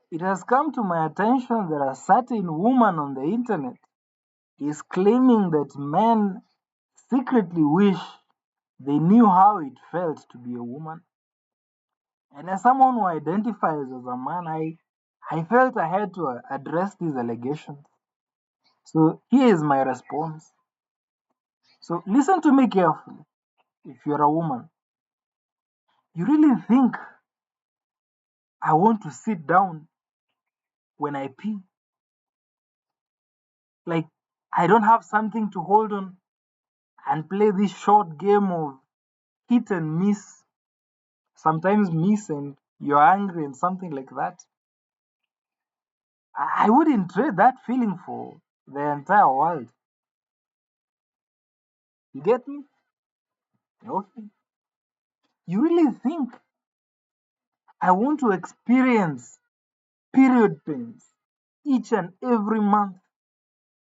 It has come to my attention that a certain woman on the internet is claiming that men secretly wish they knew how it felt to be a woman. And as someone who identifies as a man, I felt I had to address these allegations. So here is my response. So listen to me carefully. If you're a woman, you really think I want to sit down when I pee? Like I don't have something to hold on and play this short game of hit and miss, sometimes miss and you're angry and something like that. I wouldn't trade that feeling for the entire world. You get me? Okay. You really think I want to experience period pains each and every month,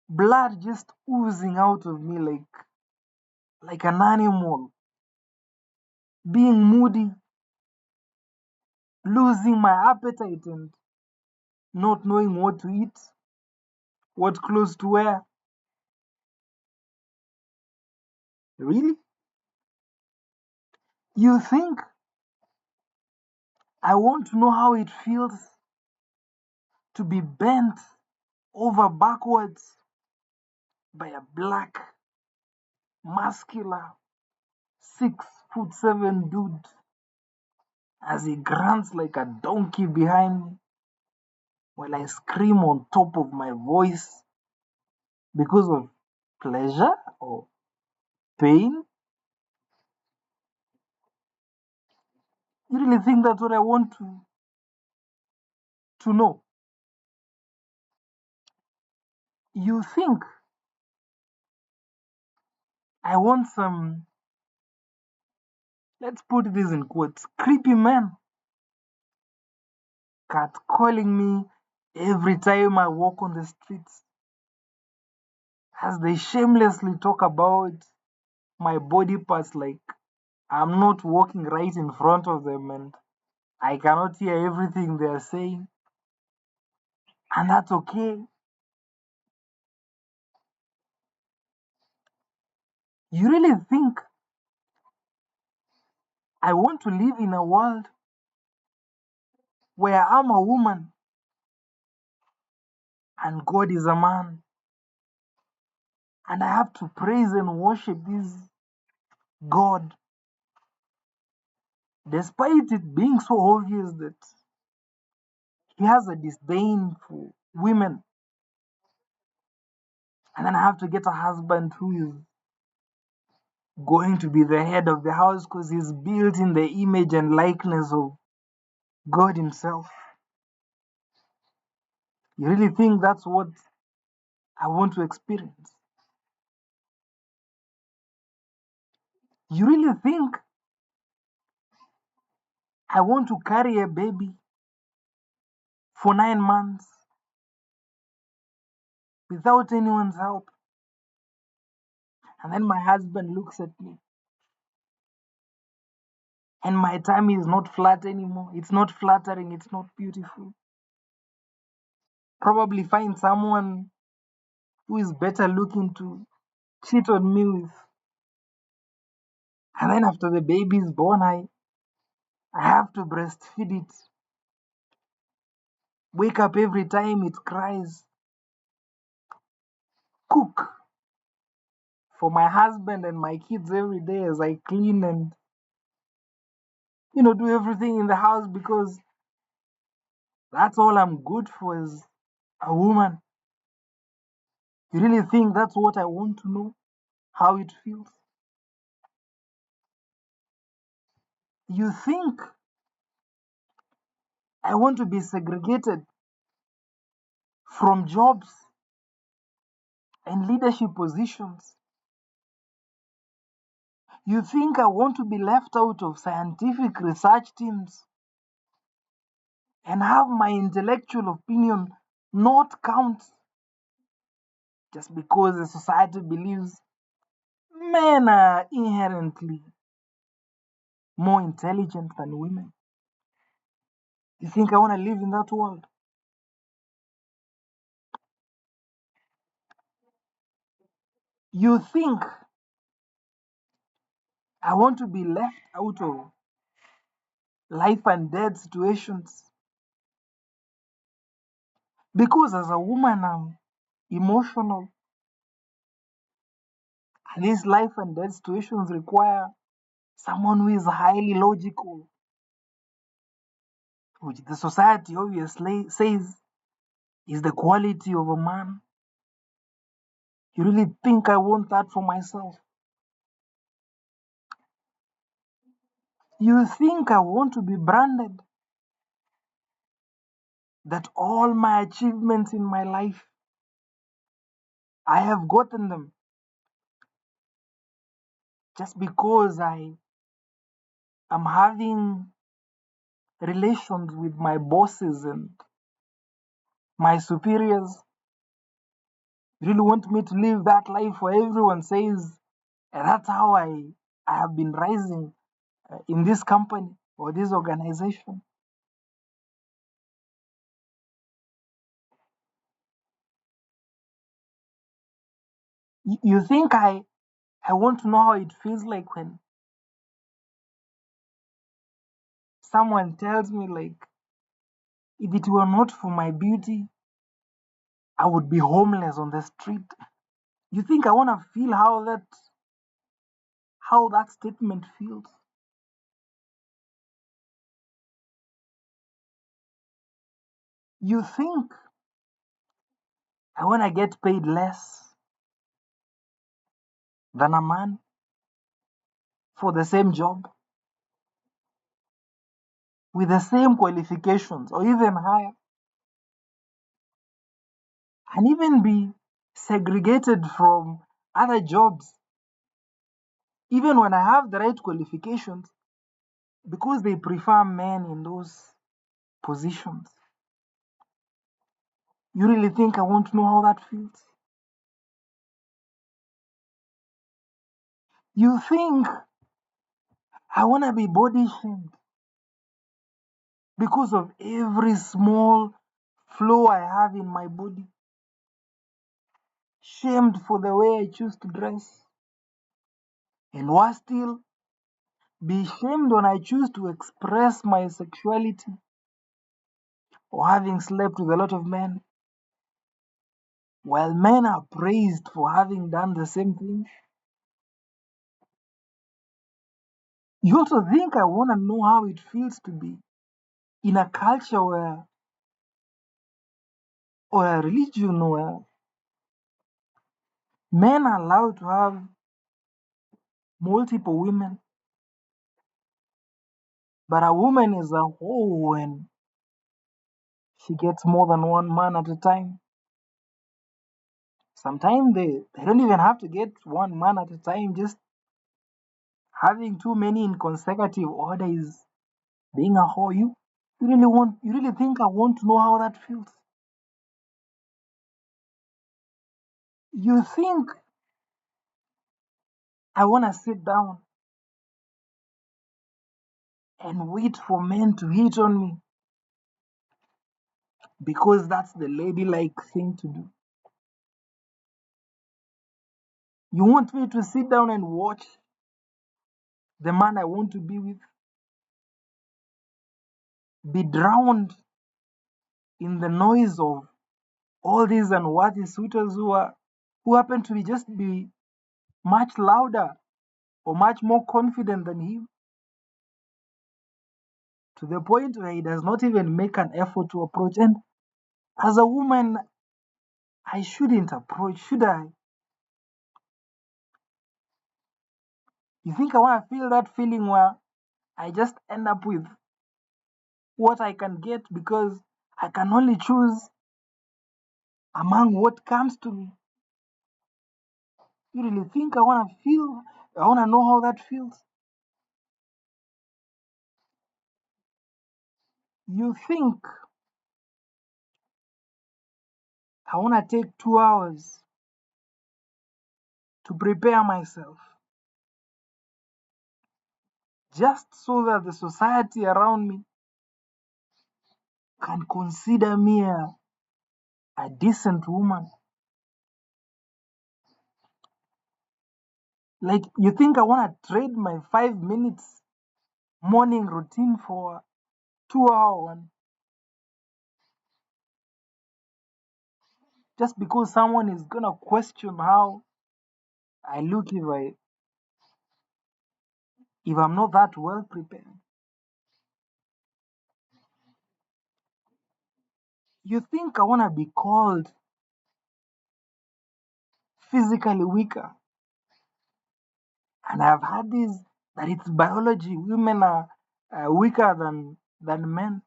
blood just oozing out of me like an animal, being moody, losing my appetite and not knowing what to eat, what clothes to wear? Really? You think I want to know how it feels to be bent over backwards by a black, muscular, 6'7" dude as he grunts like a donkey behind me while I scream on top of my voice because of pleasure or pain? You really think that's what I want to know? You think I want some, let's put this in quotes, creepy men catcalling me every time I walk on the streets as they shamelessly talk about my body parts like I'm not walking right in front of them and I cannot hear everything they are saying, and that's okay. You really think I want to live in a world where I'm a woman and God is a man and I have to praise and worship this God despite it being so obvious that he has a disdain for women, and then I have to get a husband who is going to be the head of the house because he's built in the image and likeness of God Himself? You really think that's what I want to experience? You really think I want to carry a baby for 9 months without anyone's help? And then my husband looks at me and my tummy is not flat anymore. It's not flattering, it's not beautiful. Probably find someone who is better looking to cheat on me with. And then after the baby is born, I have to breastfeed it, wake up every time it cries, cook for my husband and my kids every day as I clean and do everything in the house because that's all I'm good for as a woman. You really think that's what I want to know? How it feels? You think I want to be segregated from jobs and leadership positions? You think I want to be left out of scientific research teams and have my intellectual opinion not count just because the society believes men are inherently more intelligent than women? You think I want to live in that world? You think I want to be left out of life and death situations because as a woman I'm emotional, and these life and death situations require someone who is highly logical, which the society obviously says is the quality of a man. You really think I want that for myself? You think I want to be branded that all my achievements in my life, I have gotten them just because I am having relations with my bosses and my superiors? You really want me to live that life where everyone says, "And that's how I have been rising in this company or this organization"? You think I want to know how it feels like when someone tells me, like, if it were not for my beauty, I would be homeless on the street? You think I want to feel how that statement feels? You think I want to get paid less than a man for the same job with the same qualifications or even higher, and even be segregated from other jobs even when I have the right qualifications because they prefer men in those positions? You really think I want to know how that feels? You think I want to be body shamed because of every small flaw I have in my body, shamed for the way I choose to dress, and worse still, be shamed when I choose to express my sexuality or having slept with a lot of men, while men are praised for having done the same thing? You also think I want to know how it feels to be in a culture where, or a religion where men are allowed to have multiple women, but a woman is a whore when she gets more than one man at a time. Sometimes they don't even have to get one man at a time, just having too many in consecutive order is being a whore. You really think I want to know how that feels? You think I want to sit down and wait for men to hit on me because that's the ladylike thing to do? You want me to sit down and watch the man I want to be with be drowned in the noise of all these unworthy suitors who happen to be much louder or much more confident than him, to the point where he does not even make an effort to approach? And as a woman, I shouldn't approach, should I? You think I want to feel that feeling where I just end up with what I can get because I can only choose among what comes to me? You really think I want to know how that feels? You think I want to take 2 hours to prepare myself just so that the society around me can consider me a decent woman? Like, you think I want to trade my 5 minutes morning routine for 2 hour one just because someone is gonna question how I look if I'm not that well prepared? You think I wanna be called physically weaker? And I've had this that it's biology. Women are weaker than men.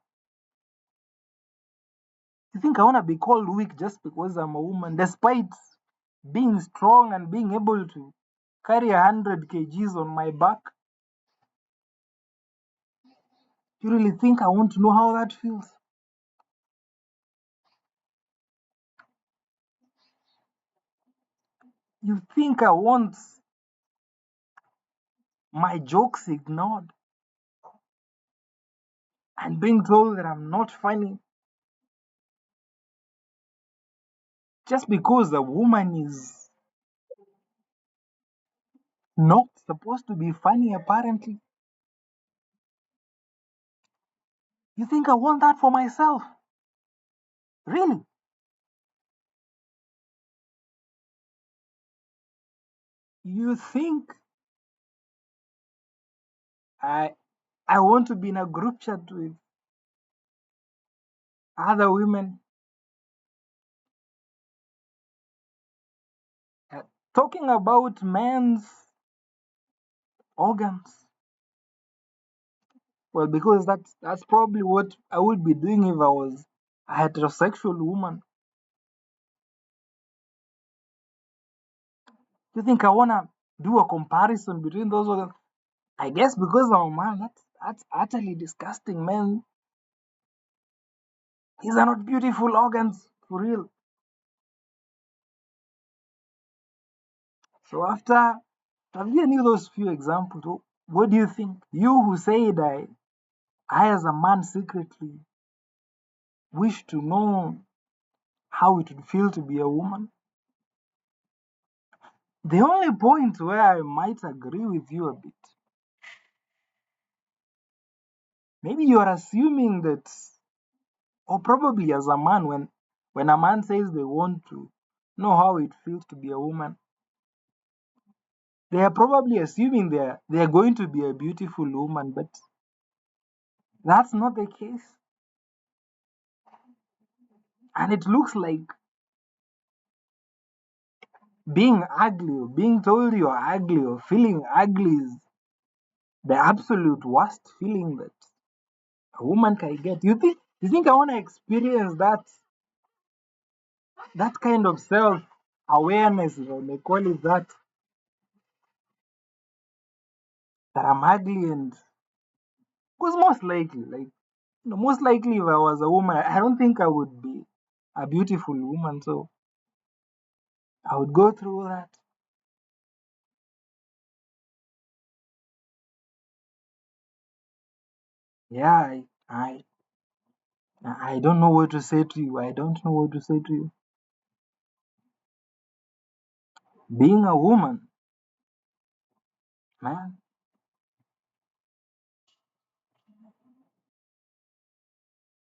You think I wanna be called weak just because I'm a woman, despite being strong and being able to carry 100 kgs on my back? You really think I want to know how that feels? You think I want my jokes ignored and being told that I'm not funny just because a woman is not supposed to be funny, apparently? You think I want that for myself? Really? You think I I want to be in a group chat with other women uh, talking about men's organs? Well, because that's probably what I would be doing if I was a heterosexual woman. You think I wanna do a comparison between those organs? I guess because I'm a man, that's utterly disgusting, man. These are not beautiful organs for real. So after giving you those few examples, what do you think? You who said I as a man secretly wish to know how it would feel to be a woman. The only point where I might agree with you a bit, maybe you are assuming that, or probably as a man, when a man says they want to know how it feels to be a woman, they are probably assuming they are going to be a beautiful woman, but that's not the case. And it looks like being ugly or being told you're ugly or feeling ugly is the absolute worst feeling that a woman can get. You think I want to experience that kind of self awareness, if I may call it that I'm ugly? And because most likely, most likely if I was a woman, I don't think I would be a beautiful woman. So I would go through that. Yeah, I don't know what to say to you. I don't know what to say to you. Being a woman, man.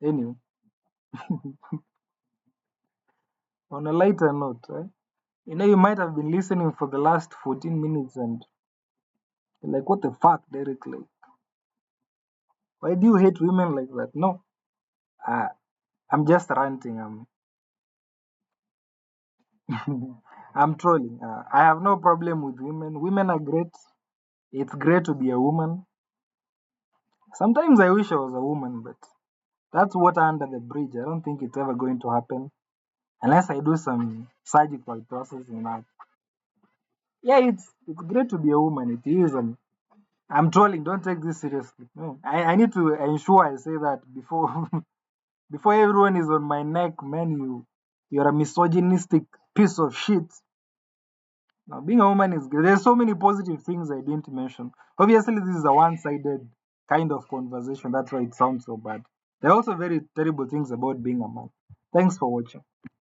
Anyway, on a lighter note, you might have been listening for the last 14 minutes and you're like, what the fuck, Derek? Like, why do you hate women like that? No, uh, I'm just ranting. I'm trolling. I have no problem with women. Women are great. It's great to be a woman. Sometimes I wish I was a woman, but that's water under the bridge. I don't think it's ever going to happen unless I do some surgical processing now. Yeah, it's great to be a woman. It is. I'm trolling. Don't take this seriously. No, I need to ensure I say that before before everyone is on my neck. Man, you're a misogynistic piece of shit. Now, being a woman is great. There's so many positive things I didn't mention. Obviously, this is a one-sided kind of conversation. That's why it sounds so bad. There are also very terrible things about being a man. Thanks for watching.